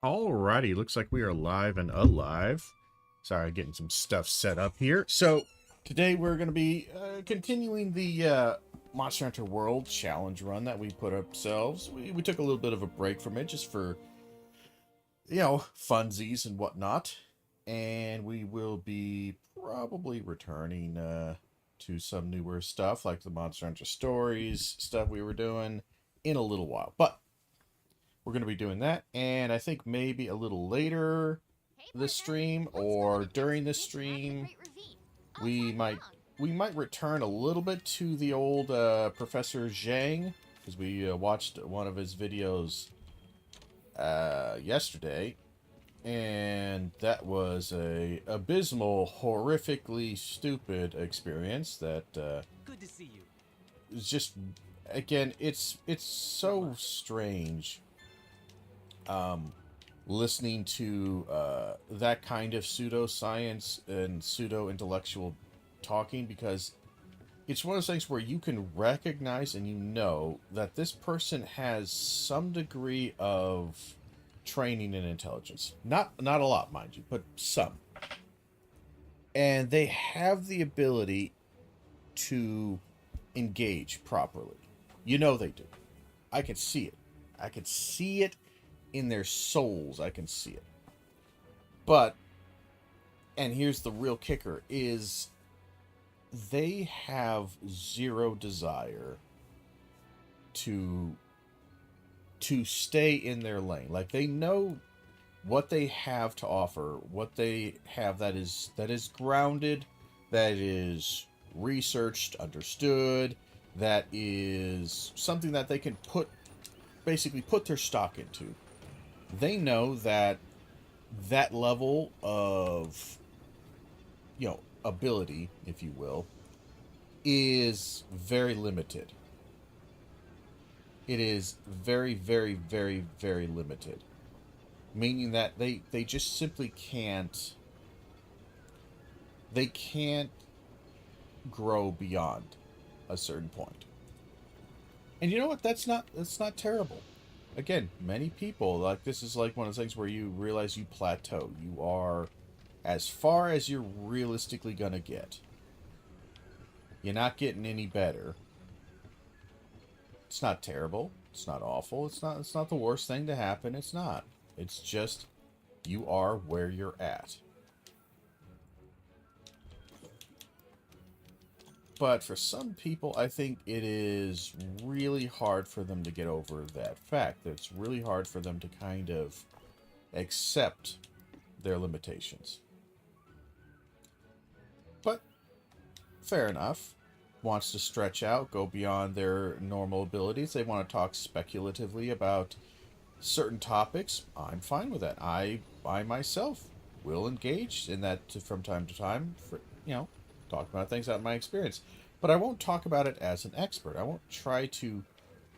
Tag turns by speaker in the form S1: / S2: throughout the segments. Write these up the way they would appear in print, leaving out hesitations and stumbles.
S1: Alrighty, looks like we are live and alive. Sorry, getting some stuff set up here. So, today we're going to be continuing the Monster Hunter World Challenge run that we put ourselves. We took a little bit of a break from it just for, funsies and whatnot. And we will be probably returning to some newer stuff like the Monster Hunter Stories stuff we were doing in a little while. But we're going to be doing that, and I think maybe a little later this stream or during this stream, we might return a little bit to the old Professor Jiang, because we watched one of his videos yesterday, and that was a abysmal, horrifically stupid experience that
S2: Good to see you.
S1: is just, again, it's so strange listening to that kind of pseudoscience and pseudo-intellectual talking, because it's one of those things where you can recognize and you know that this person has some degree of training and intelligence. Not a lot, mind you, but some. And they have the ability to engage properly. You know they do. I can see it. I can see it in their souls. I can see it. But, and here's the real kicker, is they have zero desire to stay in their lane. Like, they know what they have to offer, what they have that is grounded, that is researched, understood, that is something that they can basically put their stock into. They know that level of, ability, if you will, is very limited. It is very, very, very, very limited. Meaning that they just simply can't, they can't grow beyond a certain point. And you know what? That's not terrible. Again, many people, like, this is like one of the things where you realize you plateau. You are as far as you're realistically gonna get. You're not getting any better. It's not terrible. It's not awful. It's not the worst thing to happen. It's not. It's just you are where you're at. But for some people, I think it is really hard for them to get over that fact. That it's really hard for them to kind of accept their limitations. But, fair enough. Wants to stretch out, go beyond their normal abilities. They want to talk speculatively about certain topics. I'm fine with that. I myself will engage in that from time to time. For, talk about things out of my experience. But I won't talk about it as an expert. I won't try to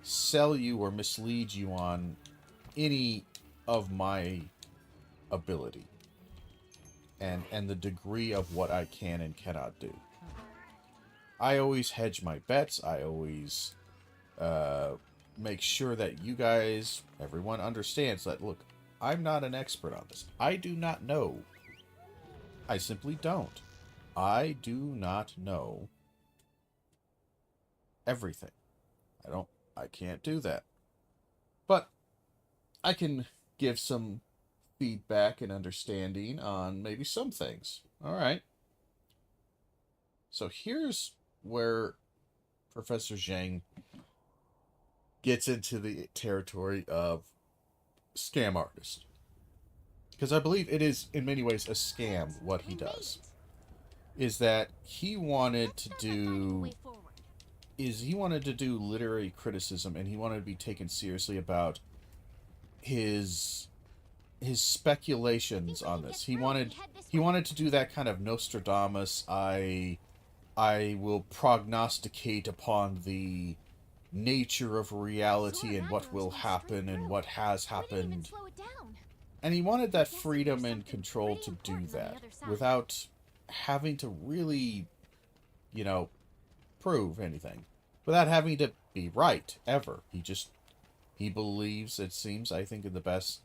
S1: sell you or mislead you on any of my ability and the degree of what I can and cannot do. I always hedge my bets. I always make sure that you guys, everyone understands that, look, I'm not an expert on this. I do not know. I simply don't. I do not know everything. I can't do that. But I can give some feedback and understanding on maybe some things. All right. So here's where Professor Jiang gets into the territory of scam artist. Because I believe it is, in many ways, a scam what he does. Is that he wanted to do literary criticism, and he wanted to be taken seriously about his speculations on this. He wanted to do that kind of Nostradamus, I will prognosticate upon the nature of reality and what will happen and what has happened. And he wanted that freedom and control to do that without having to really, prove anything. Without having to be right, ever. He believes, it seems, I think, in the best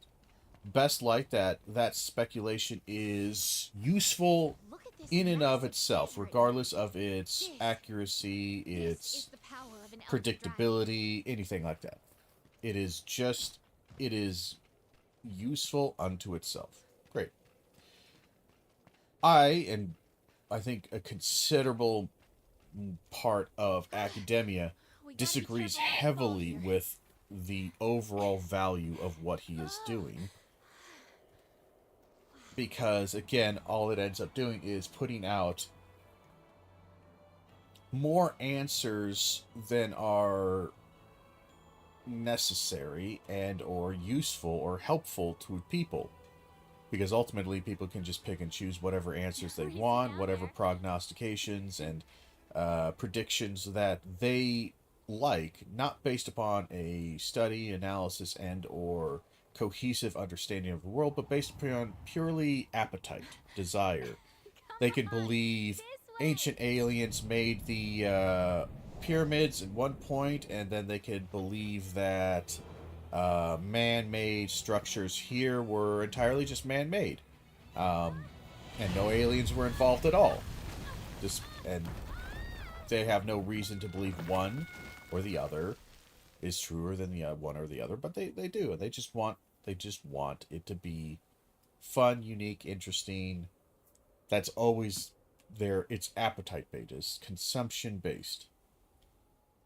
S1: best light that that speculation is useful in and of itself, regardless of its accuracy, its predictability, anything like that. It is just, it is useful unto itself. Great. And I think a considerable part of academia disagrees heavily with the overall value of what he is doing. Because, again, all it ends up doing is putting out more answers than are necessary and or useful or helpful to people. Because ultimately people can just pick and choose whatever answers they want, whatever prognostications and predictions that they like, not based upon a study, analysis, and or cohesive understanding of the world, but based upon purely appetite, desire. They can believe ancient aliens made the pyramids at one point, and then they could believe that man-made structures here were entirely just man-made, and no aliens were involved at all. And they have no reason to believe one or the other is truer than the one or the other, but they do, and they just want it to be fun, unique, interesting. That's always there. It's appetite based, it's consumption based,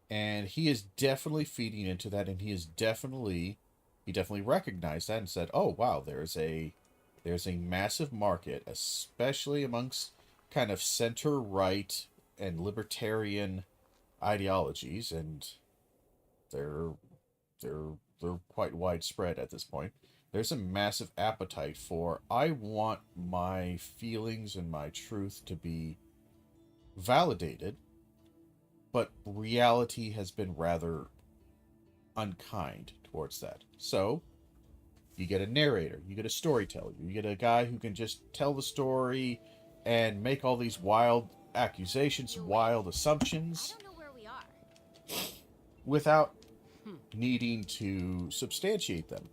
S1: and he is definitely feeding into that, and he definitely recognized that and said, "Oh wow, there's a massive market, especially amongst kind of center right and libertarian ideologies, and they're they're quite widespread at this point. There's a massive appetite for, I want my feelings and my truth to be validated, but reality has been rather unkind towards that. So you get a narrator, you get a storyteller, you get a guy who can just tell the story and make all these wild accusations, wild assumptions without needing to substantiate them.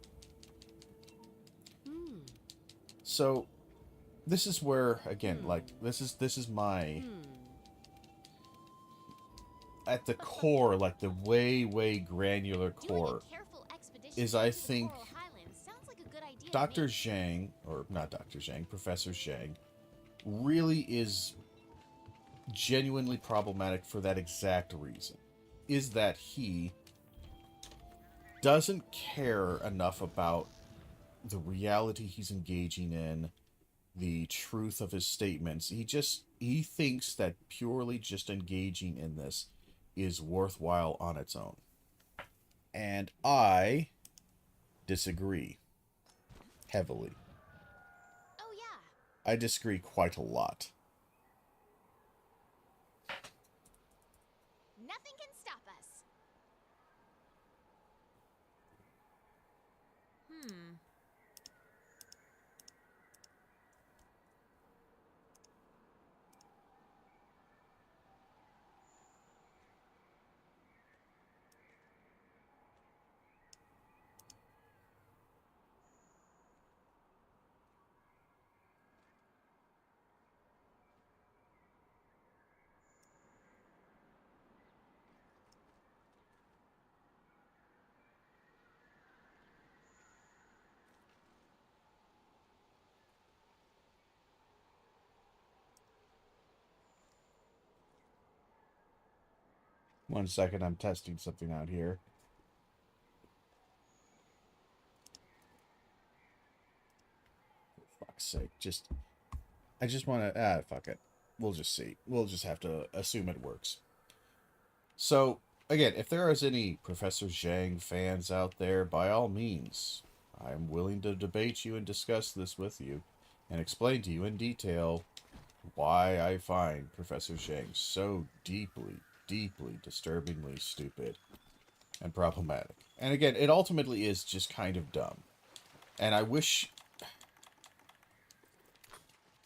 S1: So this is where, again, like, this is my, at the core, like the way granular core, is I think Dr. Jiang, or not Dr. Jiang, Professor Jiang, really is genuinely problematic for that exact reason. Is that he doesn't care enough about the reality he's engaging in, the truth of his statements. He thinks that purely just engaging in this is worthwhile on its own. And I disagree heavily.
S2: Oh yeah.
S1: I disagree quite a lot.
S2: Nothing can stop us.
S1: One second, I'm testing something out here. For fuck's sake, I just want to, fuck it. We'll just see. We'll just have to assume it works. So, again, if there is any Professor Jiang fans out there, by all means, I'm willing to debate you and discuss this with you and explain to you in detail why I find Professor Jiang so deeply, disturbingly stupid and problematic. And again, it ultimately is just kind of dumb. And I wish,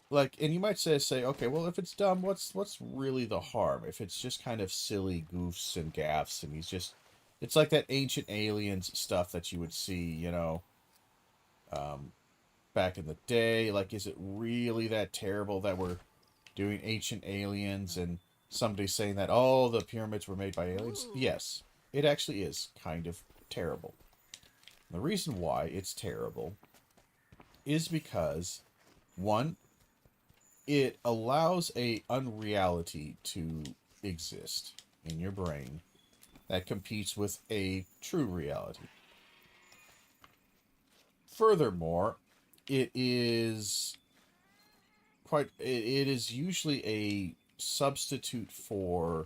S1: like, and you might say, okay, well, if it's dumb, what's really the harm? If it's just kind of silly goofs and gaffes, and it's like that ancient aliens stuff that you would see, back in the day? Like, is it really that terrible that we're doing ancient aliens and somebody's saying that, oh, the pyramids were made by aliens?
S2: Ooh.
S1: Yes, it actually is kind of terrible. The reason why it's terrible is because, one, it allows a unreality to exist in your brain that competes with a true reality. Furthermore, it is it is usually a substitute for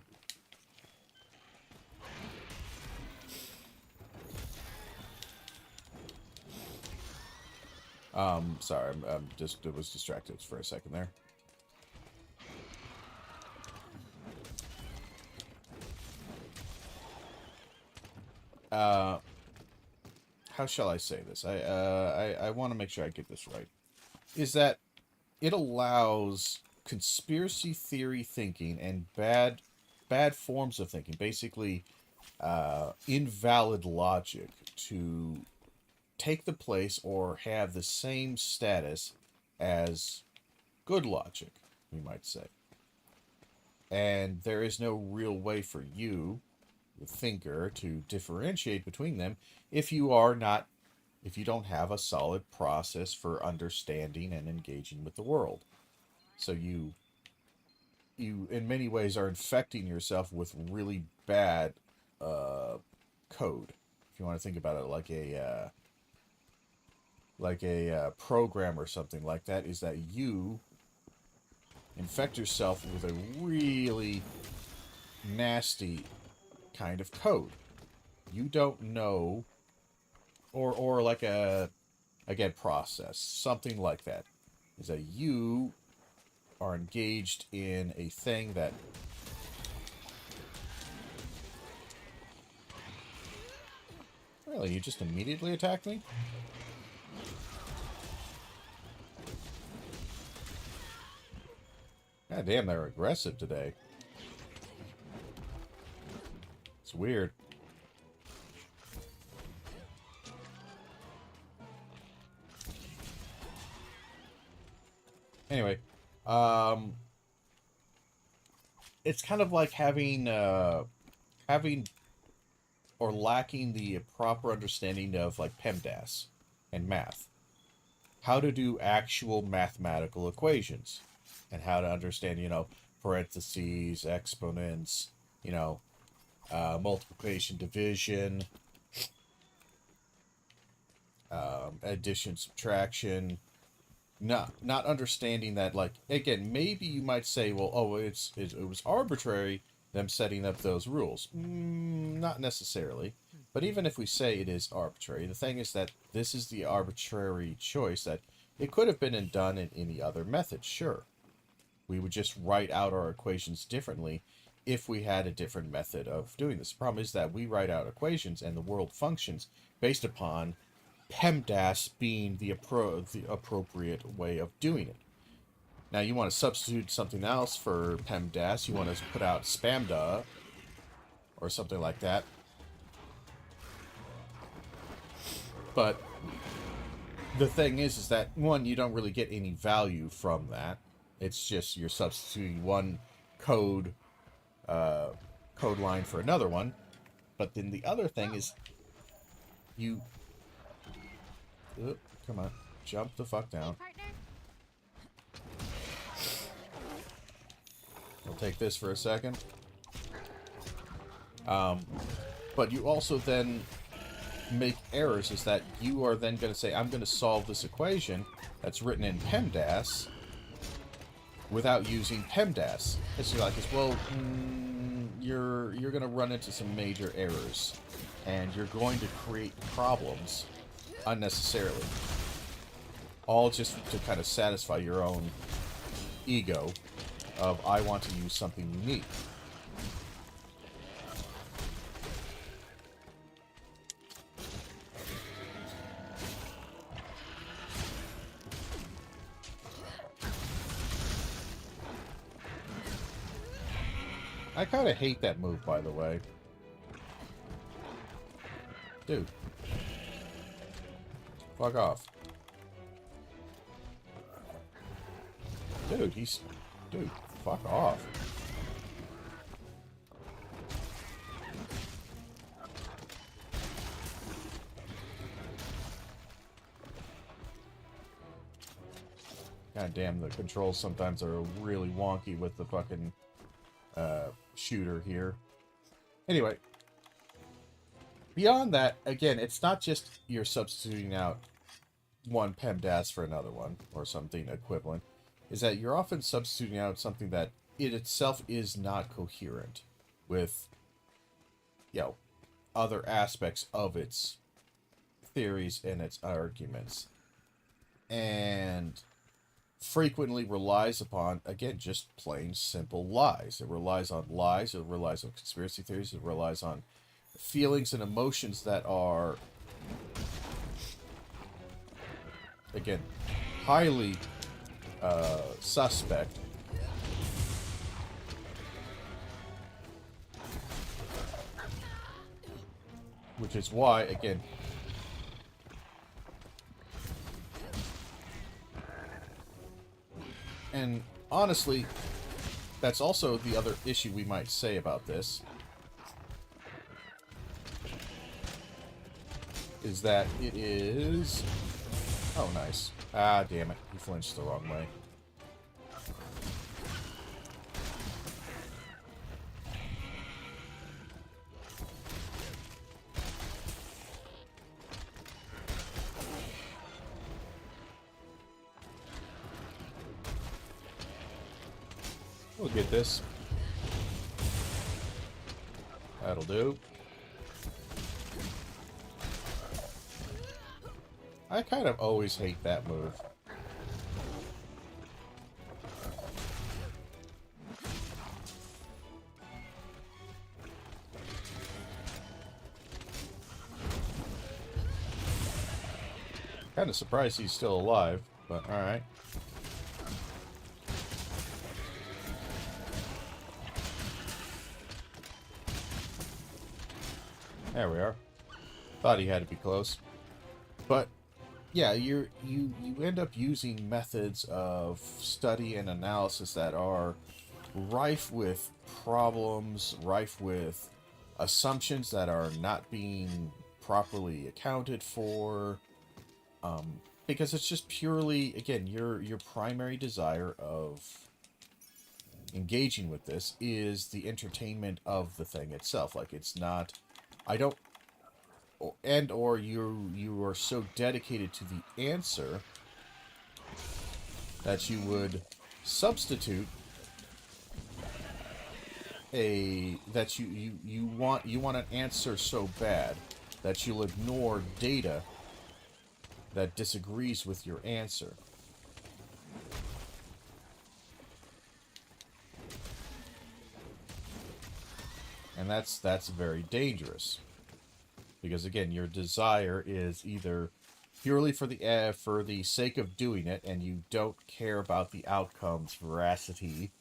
S1: sorry, I'm just was distracted for a second there. How shall I say this? I want to make sure I get this right. Is that it allows conspiracy theory thinking and bad forms of thinking, basically invalid logic, to take the place or have the same status as good logic, we might say. And there is no real way for you, the thinker, to differentiate between them if you don't have a solid process for understanding and engaging with the world. So you in many ways are infecting yourself with really bad code. If you want to think about it like a program or something like that, is that you infect yourself with a really nasty kind of code. You don't know, or like again, process, something like that, is that you are engaged in a thing that really, you just immediately attacked me? God damn, they're aggressive today. It's weird. Anyway, it's kind of like having or lacking the proper understanding of like PEMDAS and math. How to do actual mathematical equations and how to understand, parentheses, exponents, multiplication, division, addition, subtraction. Not understanding that, like, again, maybe you might say, well, oh, it was arbitrary, them setting up those rules. Not necessarily. But even if we say it is arbitrary, the thing is that this is the arbitrary choice, that it could have been done in any other method, sure. We would just write out our equations differently if we had a different method of doing this. The problem is that we write out equations and the world functions based upon PEMDAS being the appropriate way of doing it. Now, you want to substitute something else for PEMDAS. You want to put out SPAMDA or something like that. But the thing is that, one, you don't really get any value from that. It's just you're substituting one code line for another one. But then the other thing is you... come on. Jump the fuck down. We'll take this for a second. But you also then make errors, is that you are then going to say, I'm going to solve this equation that's written in PEMDAS without using PEMDAS. It's like, well, you're going to run into some major errors, and you're going to create problems unnecessarily. All just to kind of satisfy your own ego of, I want to use something unique. I kind of hate that move, by the way. Dude. Fuck off. Dude, Dude, fuck off. God damn, the controls sometimes are really wonky with the fucking shooter here. Anyway, beyond that, again, it's not just you're substituting out one PEMDAS for another one, or something equivalent, is that you're often substituting out something that it itself is not coherent with, you know, other aspects of its theories and its arguments. And frequently relies upon, again, just plain simple lies. It relies on lies, it relies on conspiracy theories, it relies on feelings and emotions that are, again, highly suspect. Which is why, again, and honestly, that's also the other issue we might say about this, is that it is... Oh, nice. Ah, damn it. He flinched the wrong way. We'll get this. That'll do. I kind of always hate that move. Kind of surprised he's still alive, but alright. There we are. Thought he had to be close. But yeah, you end up using methods of study and analysis that are rife with problems, rife with assumptions that are not being properly accounted for, because it's just purely, again, your primary desire of engaging with this is the entertainment of the thing itself. Like, it's not, or you are so dedicated to the answer that you would substitute that you want an answer so bad that you'll ignore data that disagrees with your answer. And that's very dangerous. Because again, your desire is either purely for the sake of doing it, and you don't care about the outcome's veracity,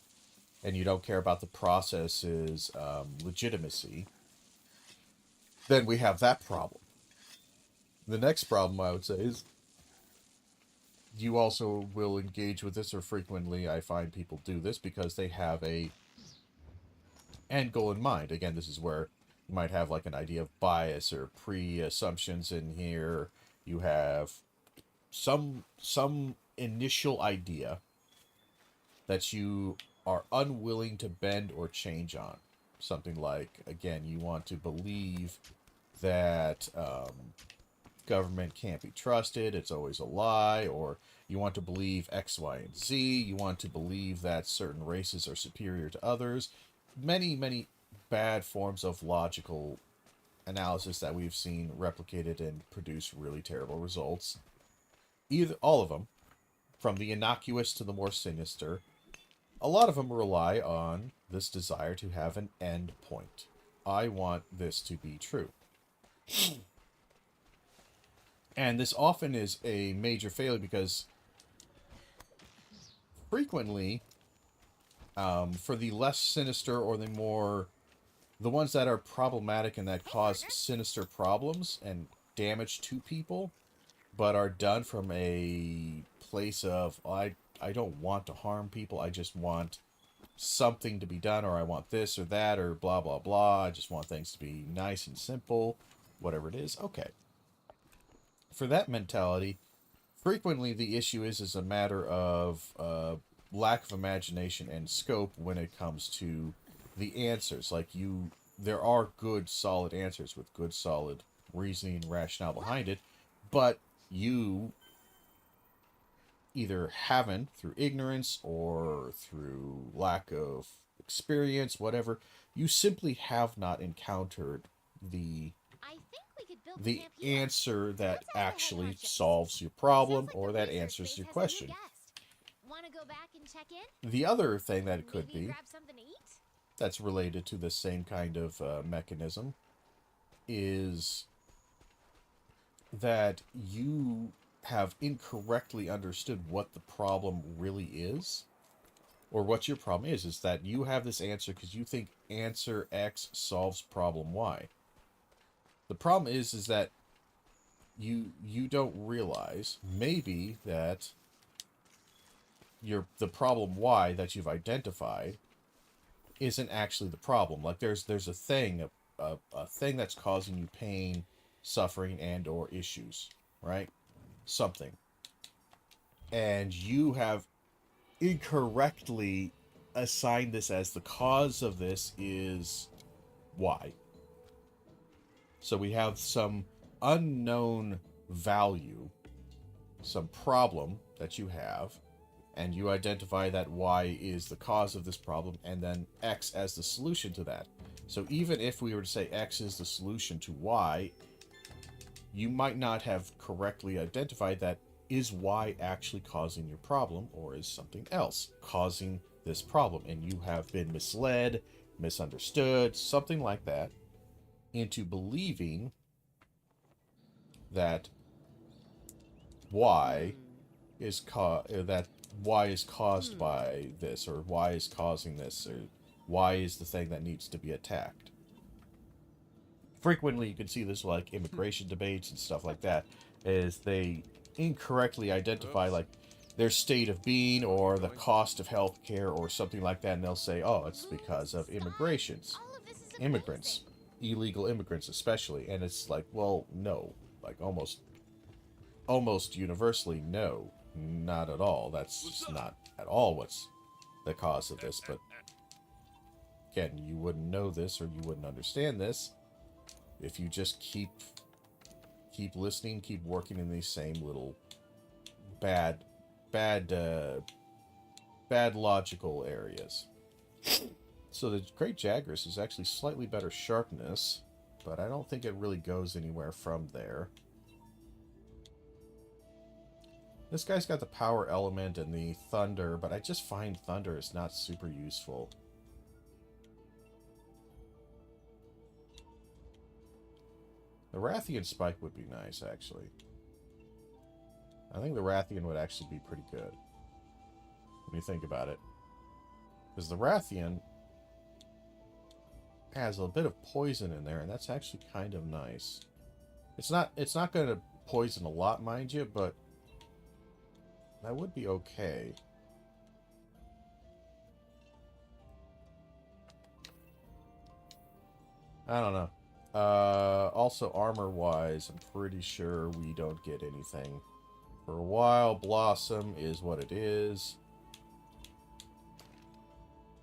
S1: and you don't care about the process's legitimacy. Then we have that problem. The next problem, I would say, is you also will engage with this, or frequently I find people do this because they have a end goal in mind. Again, this is where you might have like an idea of bias or pre-assumptions in here. You have some initial idea that you are unwilling to bend or change on. Something like, again, you want to believe that government can't be trusted, it's always a lie, or you want to believe X, Y, and Z, you want to believe that certain races are superior to others. Many bad forms of logical analysis that we've seen replicated and produce really terrible results. All of them, from the innocuous to the more sinister, a lot of them rely on this desire to have an end point. I want this to be true. And this often is a major failure because frequently, for the less sinister or the ones that are problematic and that cause sinister problems and damage to people, but are done from a place of, I I don't want to harm people. I just want something to be done, or I want this or that, or blah, blah, blah. I just want things to be nice and simple, whatever it is. Okay. For that mentality, frequently the issue is a matter of lack of imagination and scope when it comes to the answers. Like there are good, solid answers with good, solid reasoning and rationale behind it, but you either haven't, through ignorance or through lack of experience, whatever, you simply have not encountered the
S2: I think we could build
S1: the
S2: camp here.
S1: answer that
S2: Let's ask the
S1: actually
S2: head
S1: solves your
S2: Sounds
S1: problem
S2: like
S1: or
S2: the
S1: that
S2: research
S1: answers
S2: base
S1: your
S2: has a new
S1: question.
S2: guest. Want to go back and check in?
S1: The other thing that it could
S2: Maybe
S1: be
S2: grab something to eat?
S1: that's related to the same kind of mechanism is that you have incorrectly understood what the problem really is, or what your problem is that you have this answer because you think answer X solves problem Y. The problem is that you don't realize maybe that the problem Y that you've identified isn't actually the problem. Like there's a thing, a thing that's causing you pain, suffering, and or issues, right? Something. And you have incorrectly assigned this as the cause of this is Y. So we have some unknown value, some problem that you have, and you identify that Y is the cause of this problem, and then X as the solution to that. So even if we were to say X is the solution to Y, you might not have correctly identified that is Y actually causing your problem, or is something else causing this problem, and you have been misled, misunderstood, something like that, into believing that Y is caused by this, or Y is causing this, or Y is the thing that needs to be attacked. Frequently, you can see this like immigration debates and stuff like that, is they incorrectly identify like their state of being or the cost of healthcare or something like that, and they'll say, "Oh, it's because of immigrations,
S2: All of this is
S1: immigrants, illegal immigrants especially," and it's like, well, no, like almost universally, no, not at all. That's just not at all what's the cause of this. But again, you wouldn't know this, or you wouldn't understand this if you just keep listening, keep working in these same little bad logical areas. So the Great Jagras is actually slightly better sharpness, but I don't think it really goes anywhere from there. This guy's got the power element and the thunder, but I just find thunder is not super useful. The Rathian spike would be nice, actually. I think the Rathian would actually be pretty good when you think about it. Because the Rathian has a bit of poison in there, and that's actually kind of nice. It's not going to poison a lot, mind you, but that would be okay. I don't know. Also, armor-wise, I'm pretty sure we don't get anything for a while. Blossom is what it is.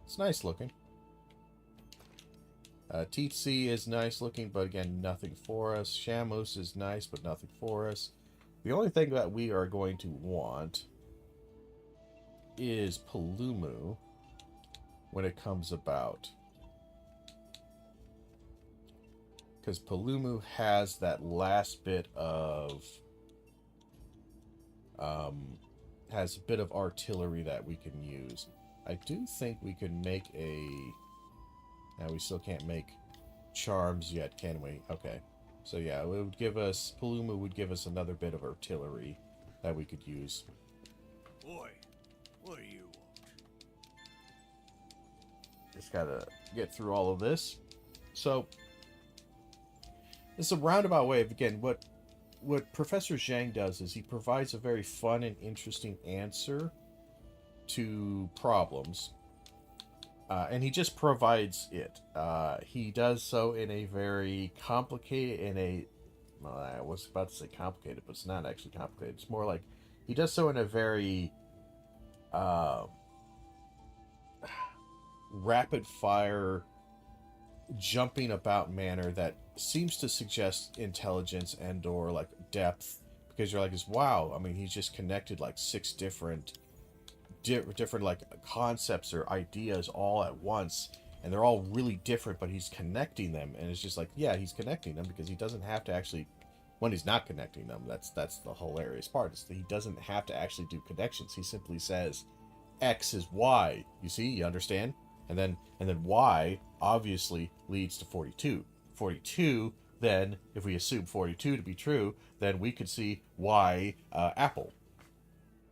S1: It's nice looking. Tsetse is nice looking, but again, nothing for us. Shamus is nice, but nothing for us. The only thing that we are going to want is Palumu when it comes about. Because Palumu has that last bit of... has a bit of artillery that we can use. I do think we can make a... Now, we still can't make charms yet, can we? Okay. So yeah, it would give us... Palumu would give us another bit of artillery that we could use.
S3: Boy, what do you want?
S1: Just gotta get through all of this. So... This is a roundabout way of, again, what Professor Jiang does is he provides a very fun and interesting answer to problems, and he just provides it. He does so in a very complicated, well, I was about to say complicated, but it's not actually complicated. It's more like he does so in a very rapid fire, jumping about manner that seems to suggest intelligence and or like depth, because you're like, wow, I mean, he's just connected like 6 different like concepts or ideas all at once, and they're all really different, but he's connecting them, and it's just like, yeah, he's connecting them because he doesn't have to actually, when he's not connecting them, that's the hilarious part, is that he doesn't have to actually do connections. He simply says X is Y. You see, you understand? And then Y obviously leads to 42. 42, then if we assume 42 to be true, then we could see Y apple.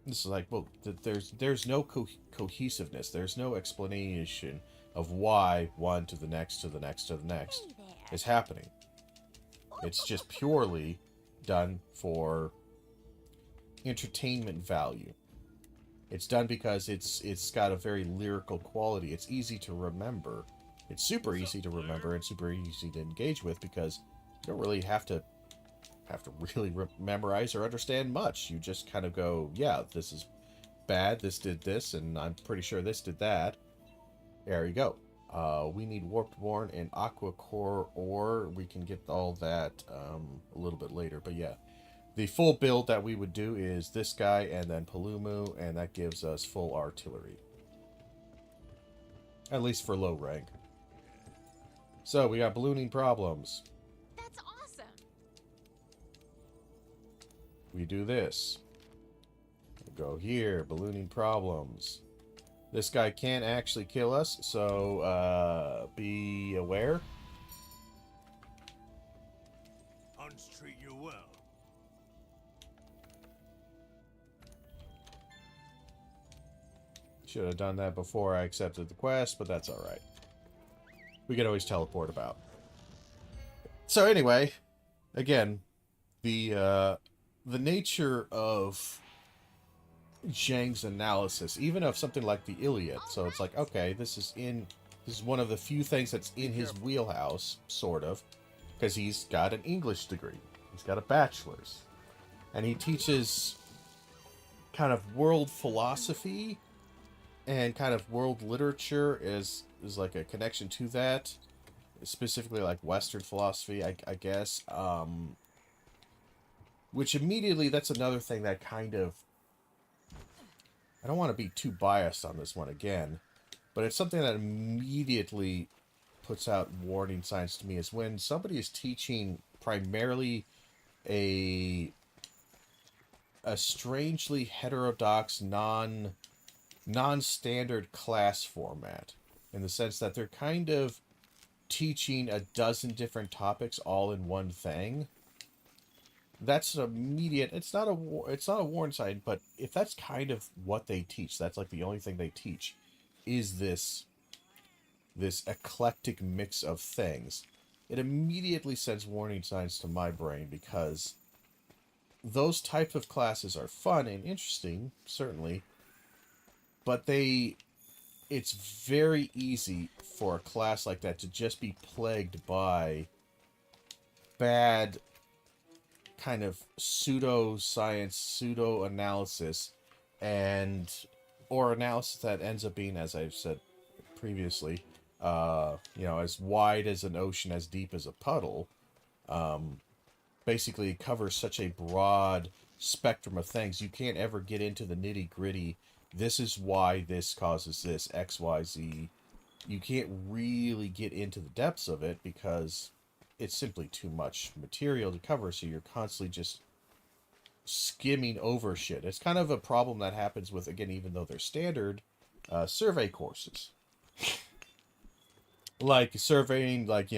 S1: This is like, well, there's no cohesiveness. There's no explanation of why one to the next to the next to the next is happening. It's just purely done for entertainment value. It's done because it's got a very lyrical quality. It's easy to remember. It's super easy to remember and super easy to engage with, because you don't really have to really memorize or understand much. You just kind of go, yeah, this is bad, this did this, and I'm pretty sure this did that. There you go. We need Warped Worn and Aqua Core ore. We can get all that a little bit later, but yeah. The full build that we would do is this guy and then Palumu, and that gives us full artillery. At least for low rank. So, we got ballooning problems.
S2: That's awesome.
S1: We do this. We go here, ballooning problems. This guy can't actually kill us, so be aware.
S3: Hunts treat you well.
S1: Should have done that before I accepted the quest, but that's alright. We can always teleport about. So anyway, again, the nature of Jiang's analysis, even of something like the Iliad, so it's like, okay, this is one of the few things that's in his wheelhouse, sort of, because he's got an English degree. He's got a bachelor's. And he teaches kind of world philosophy and kind of world literature is like a connection to that, specifically like Western philosophy, I guess. Which immediately, that's another thing that kind of, I don't want to be too biased on this one again, but it's something that immediately puts out warning signs to me, is when somebody is teaching primarily a strangely heterodox, non-standard class format, in the sense that they're kind of teaching a dozen different topics all in one thing. That's immediate. It's not a warning sign, but if that's kind of what they teach, that's like the only thing they teach, is this eclectic mix of things. It immediately sends warning signs to my brain, because those types of classes are fun and interesting, certainly, but it's very easy for a class like that to just be plagued by bad kind of pseudo-science, pseudo-analysis, or analysis that ends up being, as I've said previously, as wide as an ocean, as deep as a puddle. Basically covers such a broad spectrum of things. You can't ever get into the nitty-gritty. This is why this causes this, X, Y, Z. You can't really get into the depths of it, because it's simply too much material to cover, so you're constantly just skimming over shit. It's kind of a problem that happens with, again, even though they're standard, survey courses. Like surveying, like,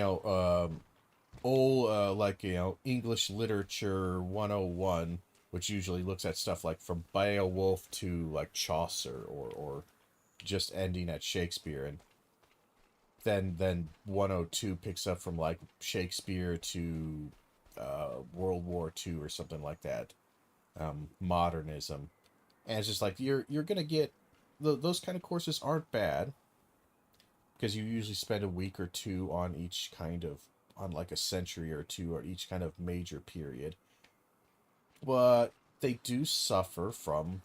S1: English Literature 101, which usually looks at stuff like from Beowulf to, like, Chaucer, or just ending at Shakespeare, and then 102 picks up from, like, Shakespeare to World War II or something like that. Modernism. And it's just like, you're gonna get those kind of courses aren't bad, because you usually spend a week or two on each kind of, on like a century or two, or each kind of major period. But they do suffer from,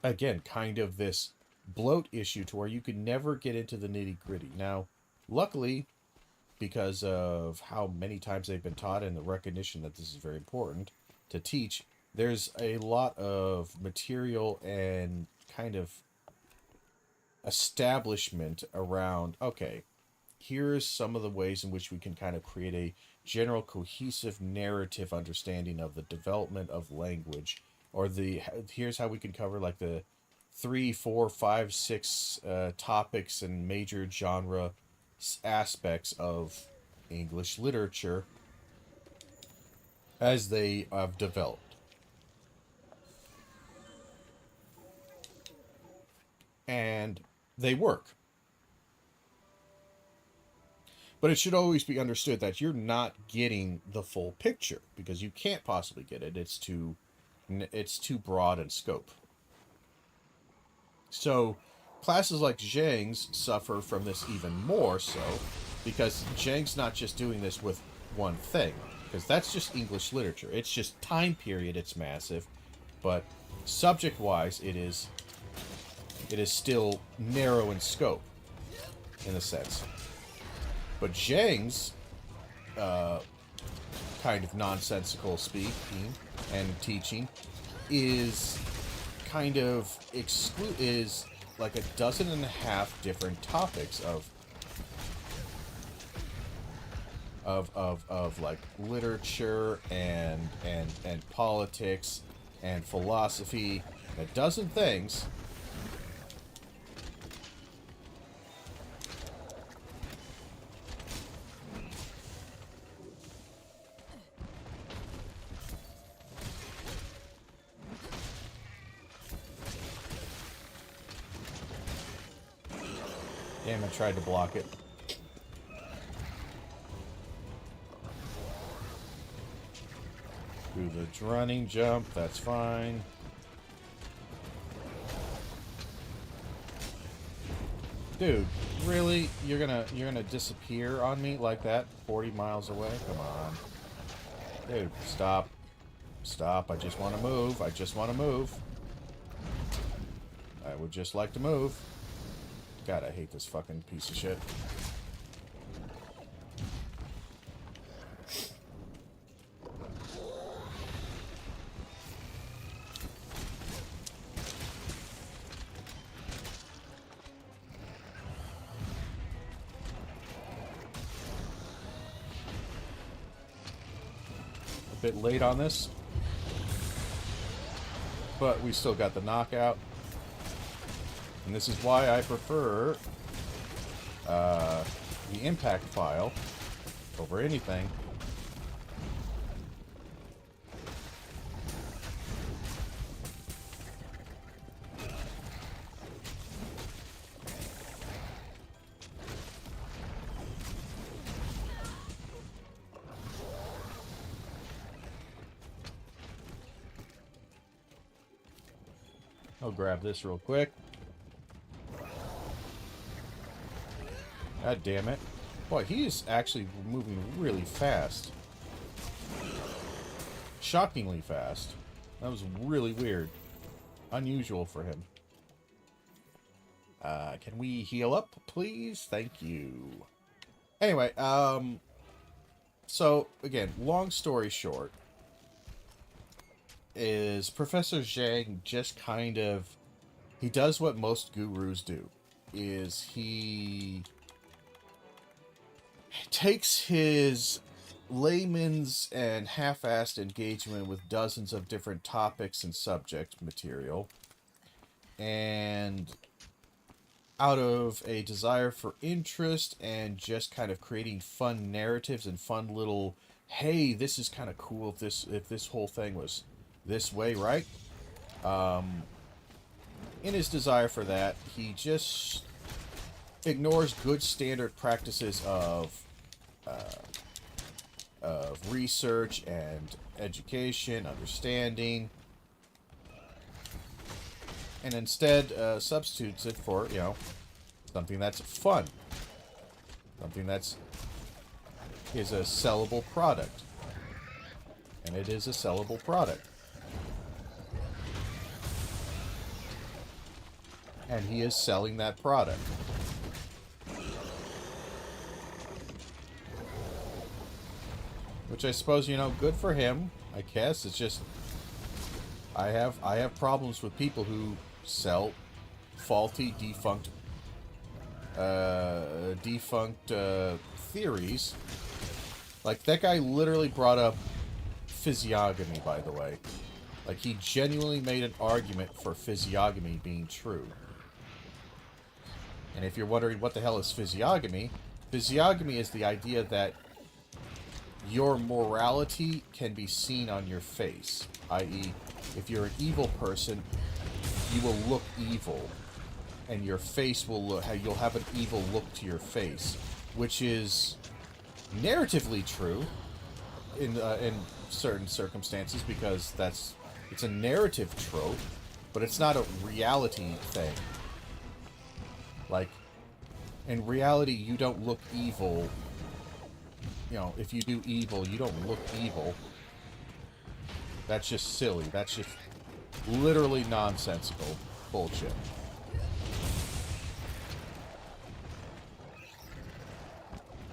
S1: again, kind of this bloat issue to where you can never get into the nitty gritty. Now, luckily, because of how many times they've been taught and the recognition that this is very important to teach, there's a lot of material and kind of establishment around, okay, here's some of the ways in which we can kind of create a general cohesive narrative understanding of the development of language, or here's how we can cover like the 3, 4, 5, 6 topics and major genre aspects of English literature as they have developed. And they work. But it should always be understood that you're not getting the full picture, because you can't possibly get it. It's too broad in scope. So classes like Jiang's suffer from this even more so, because Jiang's not just doing this with one thing, because that's just English literature. It's just time period, it's massive, but subject-wise, it is still narrow in scope, in a sense. But Jiang's kind of nonsensical speaking and teaching is kind of is like a dozen and a half different topics of like literature and politics and philosophy, a dozen things. Damn, I tried to block it. Do the running jump, that's fine. Dude, really? You're gonna disappear on me like that 40 miles away? Come on. Dude, stop. Stop, I just want to move. I just want to move. I would just like to move. God, I hate this fucking piece of shit. A bit late on this, but we still got the knockout. And this is why I prefer the impact file over anything. I'll grab this real quick. God damn it. Boy, he is actually moving really fast. Shockingly fast. That was really weird. Unusual for him. Can we heal up, please? Thank you. Anyway, so, again, long story short, is Professor Jiang just kind of... He does what most gurus do. Is he takes his layman's and half-assed engagement with dozens of different topics and subject material, and out of a desire for interest and just kind of creating fun narratives and fun little, hey, this is kind of cool if this whole thing was this way, right? In his desire for that, he just ignores good standard practices of research and education, understanding. and instead substitutes it for, you know, something that's fun. Something that's is a sellable product. And it is a sellable product. And he is selling that product. Which I suppose, you know, good for him, I guess. It's just I have problems with people who sell faulty, defunct theories. Like, that guy literally brought up physiognomy, by the way. Like, he genuinely made an argument for physiognomy being true. And if you're wondering what the hell is physiognomy, physiognomy is the idea that your morality can be seen on your face. I.e., if you're an evil person, you will look evil. And your face will look, you'll have an evil look to your face. Which is narratively true in certain circumstances, because it's a narrative trope, but it's not a reality thing. Like, in reality, you don't look evil. You know, if you do evil, you don't look evil. That's just silly. That's just literally nonsensical bullshit.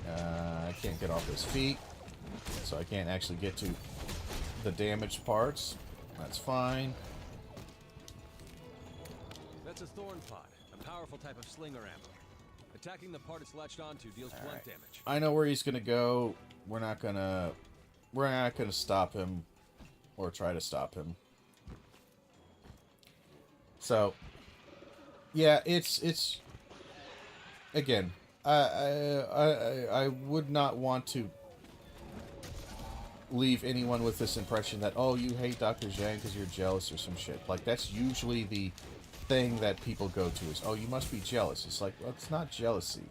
S1: I can't get off his feet, so I can't actually get to the damaged parts. That's fine.
S4: That's a thorn pot, a powerful type of slinger ammo. Attacking the part it's latched onto deals blunt damage.
S1: I know where he's gonna go. We're not gonna stop him or try to stop him. So, yeah, it's again. I would not want to leave anyone with this impression that, oh, you hate Dr. Jiang because you're jealous or some shit. Like, that's usually the thing that people go to is, oh, you must be jealous. It's like, well, it's not jealousy.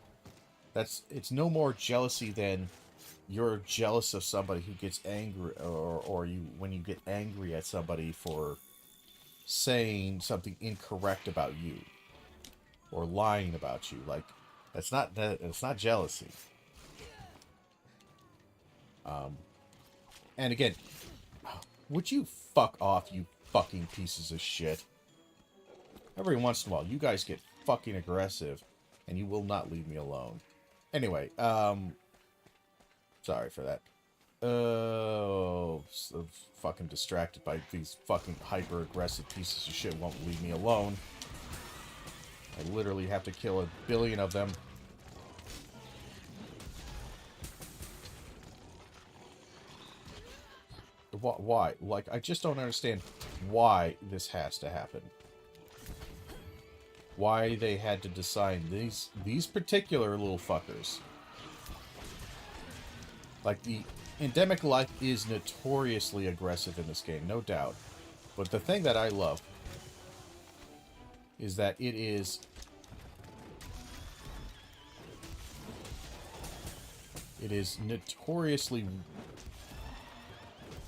S1: It's no more jealousy than you're jealous of somebody who gets angry, or when you get angry at somebody for saying something incorrect about you or lying about you. Like, it's not jealousy. And again, would you fuck off, you fucking pieces of shit? Every once in a while, you guys get fucking aggressive, and you will not leave me alone. Anyway, sorry for that. So fucking distracted by these fucking hyper-aggressive pieces of shit won't leave me alone. I literally have to kill 1 billion of them. Why? Like, I just don't understand why this has to happen. Why they had to design these particular little fuckers. Like, the endemic life is notoriously aggressive in this game, no doubt. But the thing that I love is that it is notoriously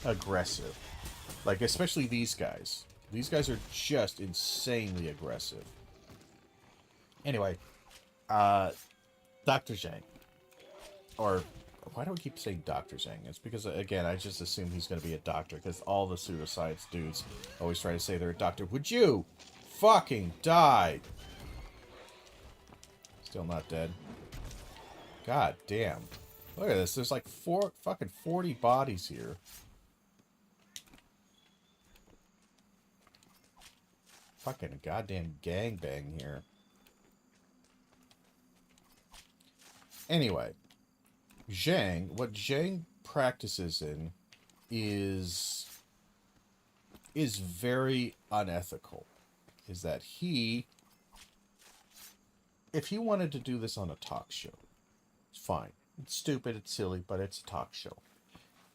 S1: aggressive. Like, especially these guys. These guys are just insanely aggressive. Anyway, Dr. Jiang. Or, why do I keep saying Dr. Jiang? It's because, again, I just assume he's going to be a doctor, because all the pseudoscience dudes always try to say they're a doctor. Would you fucking die? Still not dead. God damn. Look at this. There's like fucking 40 bodies here. Fucking goddamn gangbang here. Anyway, what Jiang practices in is very unethical. Is that if he wanted to do this on a talk show, it's fine. It's stupid, it's silly, but it's a talk show.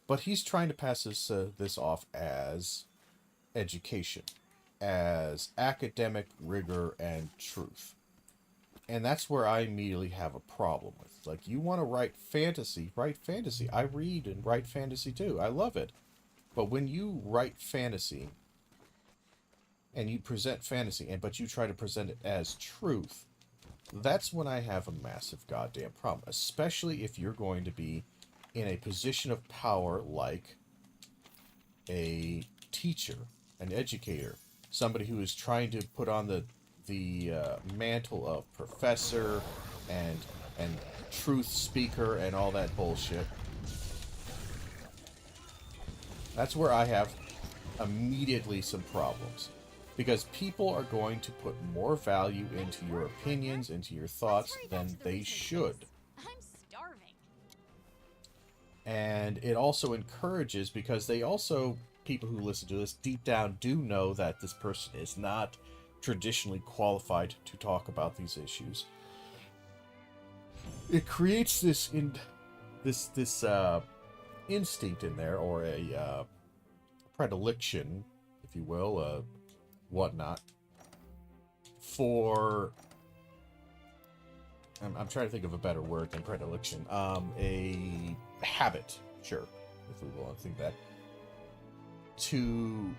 S1: But he's trying to pass this off as education, as academic rigor and truth. And that's where I immediately have a problem with. Like, you want to write fantasy, write fantasy. I read and write fantasy too. I love it. But when you write fantasy, and you present fantasy, but you try to present it as truth, that's when I have a massive goddamn problem. Especially if you're going to be in a position of power like a teacher, an educator, somebody who is trying to put on the mantle of professor and truth speaker and all that bullshit. That's where I have immediately some problems. Because people are going to put more value into your opinions, into your thoughts, than they should.
S2: I'm starving.
S1: And it also encourages, because they also, people who listen to this, deep down do know that this person is not traditionally qualified to talk about these issues. It creates this instinct in there, or a predilection, if you will, whatnot, for... I'm trying to think of a better word than predilection. A habit, sure, if we will think that, to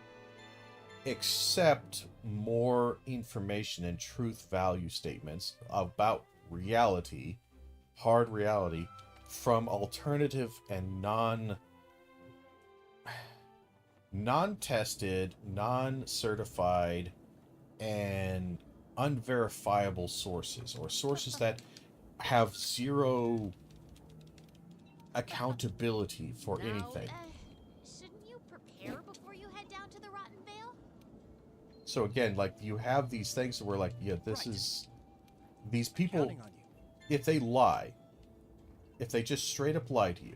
S1: accept more information and truth value statements about reality, hard reality, from alternative and non-tested, non-certified, and unverifiable sources, or sources that have zero accountability for anything.
S2: Shouldn't you prepare before you head down to the Rotten Vale?
S1: So again, like, you have these things where, like, yeah, this is... These people, if they lie, if they just straight up lie to you,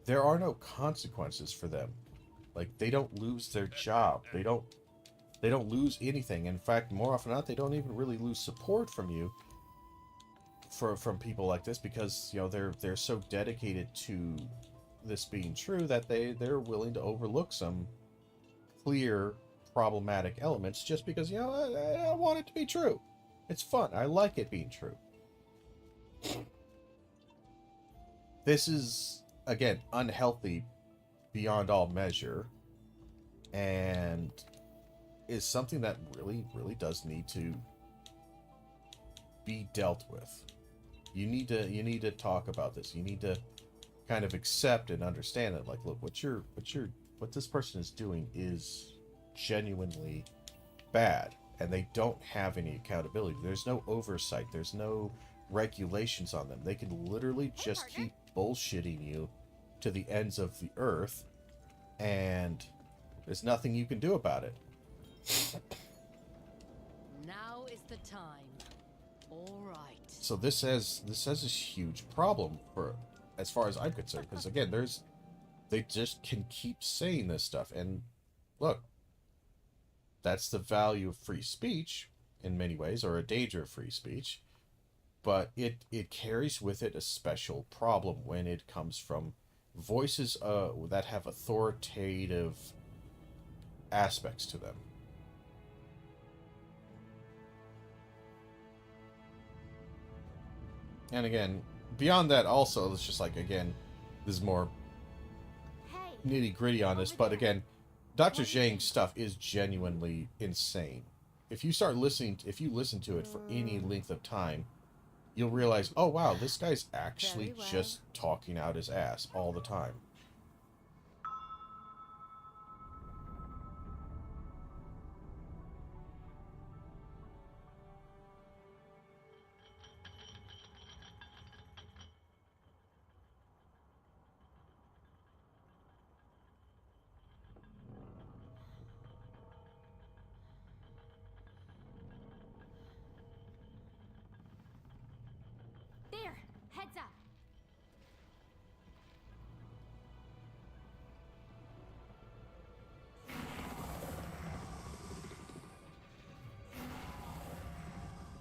S1: there are no consequences for them. Like, they don't lose their job. They don't lose anything. In fact, more often than not, they don't even really lose support from you, from people like this, because, you know, they're so dedicated to this being true that they're willing to overlook some clear problematic elements just because, you know, I want it to be true. It's fun. I like it being true. This is, again, unhealthy beyond all measure, and is something that really, really does need to be dealt with. You need to talk about this. You need to kind of accept and understand that, like, look, what this person is doing is genuinely bad, and they don't have any accountability. There's no oversight. There's no regulations on them. They can literally just keep bullshitting you to the ends of the earth, and there's nothing you can do about it.
S5: Now is the time. All right.
S1: So this has this huge problem, for as far as I'm concerned, because again, they just can keep saying this stuff, and look, that's the value of free speech in many ways, or a danger of free speech, but it carries with it a special problem when it comes from voices that have authoritative aspects to them. And again, beyond that also, it's just like, again, this is more nitty-gritty on this, but again, Dr. Jiang's stuff is genuinely insane. If you listen to it for any length of time, you'll realize, oh wow, this guy's actually just talking out his ass all the time.
S2: There, heads up.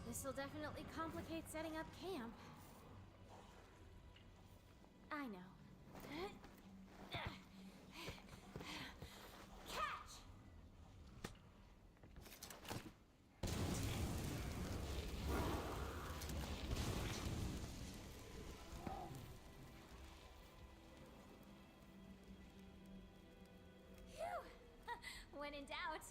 S2: This'll definitely complicate setting up camp. I know. Catch! Phew! When in doubt,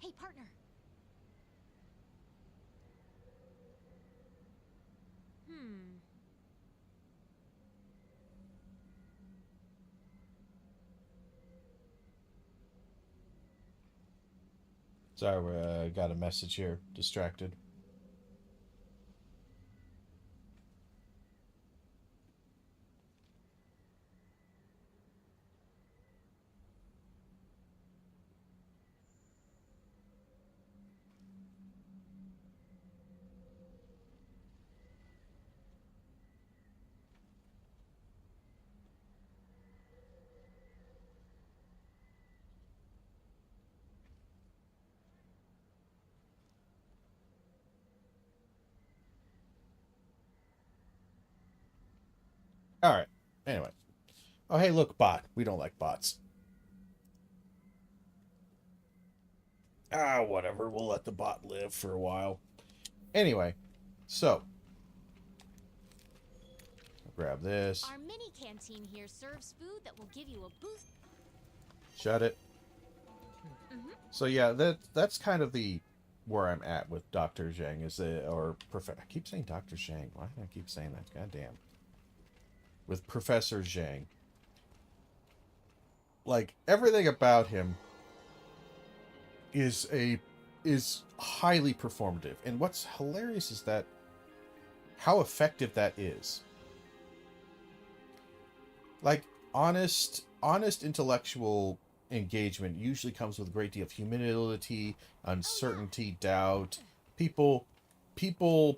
S2: Hey, partner.
S1: Sorry, we got a message here. Distracted. All right. Anyway. Oh, hey, look, bot. We don't like bots. Ah, whatever. We'll let the bot live for a while. Anyway, so I'll grab this.
S2: Our mini canteen here serves food that will give you a boost.
S1: Shut it. So yeah, that's kind of the where I'm at with Dr. Jiang or Professor. I keep saying Dr. Jiang. Why do I keep saying that? God damn. With Professor Jiang. Like everything about him is highly performative. And what's hilarious is that how effective that is. Like honest intellectual engagement usually comes with a great deal of humility, uncertainty, doubt, people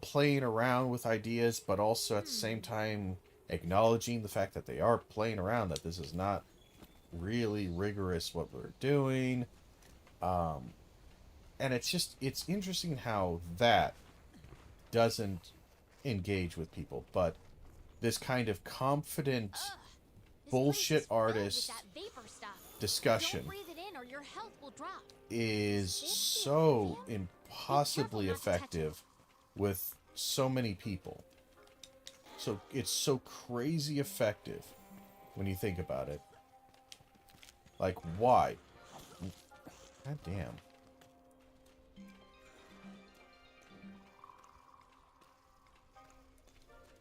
S1: playing around with ideas, but also at the same time acknowledging the fact that they are playing around, that this is not really rigorous what we're doing. And it's interesting how that doesn't engage with people, but this kind of confident bullshit artist discussion is so impossibly effective with so many people. So it's so crazy effective when you think about it. Like, why? God damn.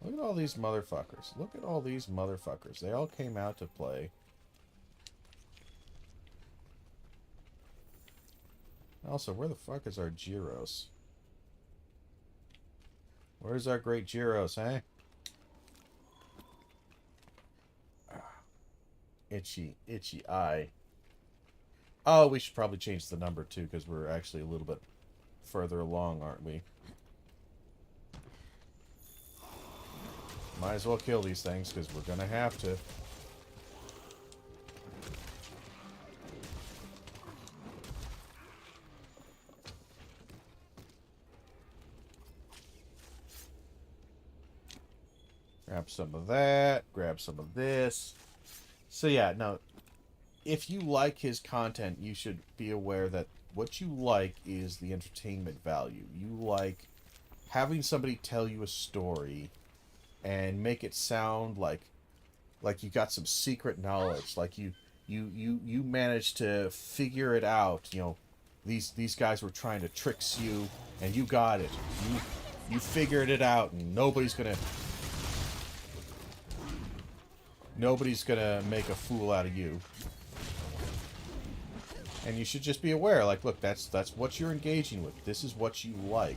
S1: Look at all these motherfuckers. Look at all these motherfuckers. They all came out to play. Also, where the fuck is our Gyros? Where's our great Gyros, eh? Itchy eye. Oh, we should probably change the number too, because we're actually a little bit further along, aren't we? Might as well kill these things, because we're gonna have to. Grab some of that, grab some of this. So yeah, no, if you like his content, you should be aware that what you like is the entertainment value. You like having somebody tell you a story and make it sound like you got some secret knowledge, like you managed to figure it out. You know, these guys were trying to trick you, and you got it. You figured it out, and nobody's gonna make a fool out of you. And you should just be aware, like, look, that's what you're engaging with. This is what you like.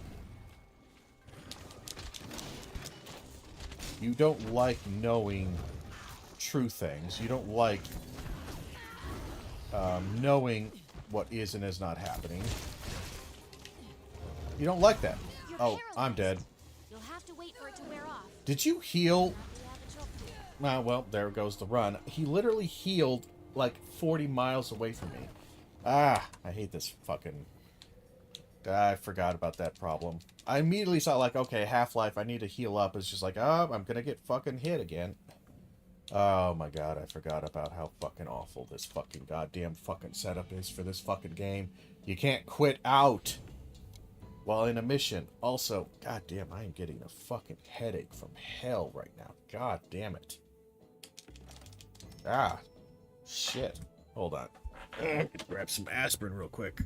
S1: You don't like knowing true things. You don't like knowing what is and is not happening. You don't like that. Oh, I'm dead.
S2: You'll have to wait for it to wear off.
S1: Did you heal? Well, there goes the run. He literally healed like 40 miles away from me. Ah, I hate this fucking... I forgot about that problem. I immediately saw, like, okay, Half-Life, I need to heal up. It's just like, oh, I'm gonna get fucking hit again. Oh my god, I forgot about how fucking awful this fucking goddamn fucking setup is for this fucking game. You can't quit out while in a mission. Also, goddamn, I am getting a fucking headache from hell right now. God damn it. Ah, shit. Hold on. Grab some aspirin real quick.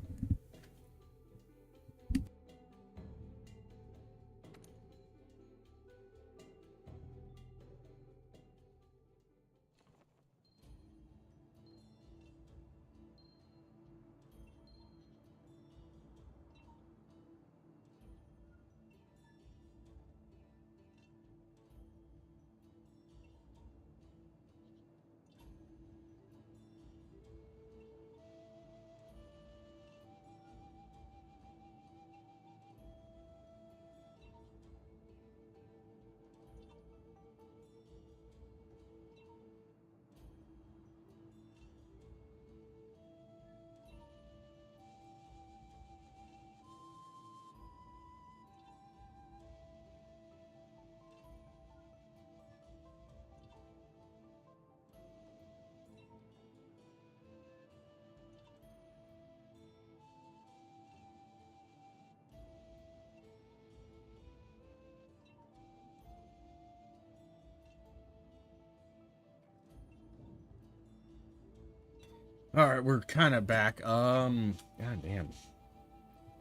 S1: right, we're kind of back. God damn.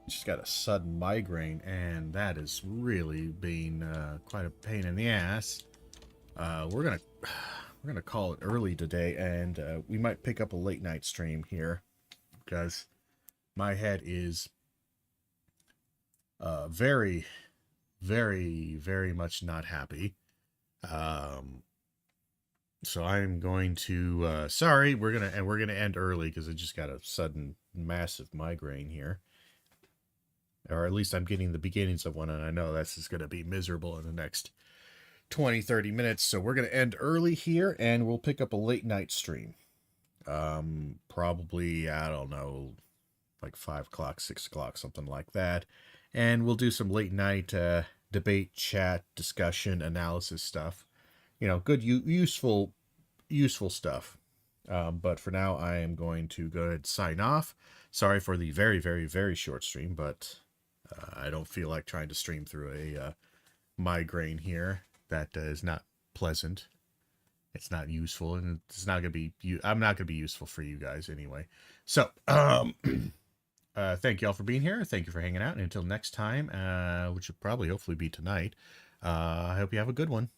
S1: Just got a sudden migraine, and that is really being quite a pain in the ass. We're gonna call it early today, and we might pick up a late night stream here because my head is very, very, very much not happy. So I'm going to sorry, we're gonna end early because I just got a sudden massive migraine here. Or at least I'm getting the beginnings of one, and I know this is going to be miserable in the next 20, 30 minutes. So we're going to end early here, and we'll pick up a late night stream. Probably, I don't know, like 5 o'clock, 6 o'clock, something like that. And we'll do some late night debate, chat, discussion, analysis stuff. You know, good, useful stuff. But for now, I am going to go ahead and sign off. Sorry for the very, very, very short stream, but I don't feel like trying to stream through a migraine here. That is not pleasant. It's not useful, and it's not going to be. I'm not going to be useful for you guys anyway. So, thank you all for being here. Thank you for hanging out, and until next time, which will probably hopefully be tonight. I hope you have a good one.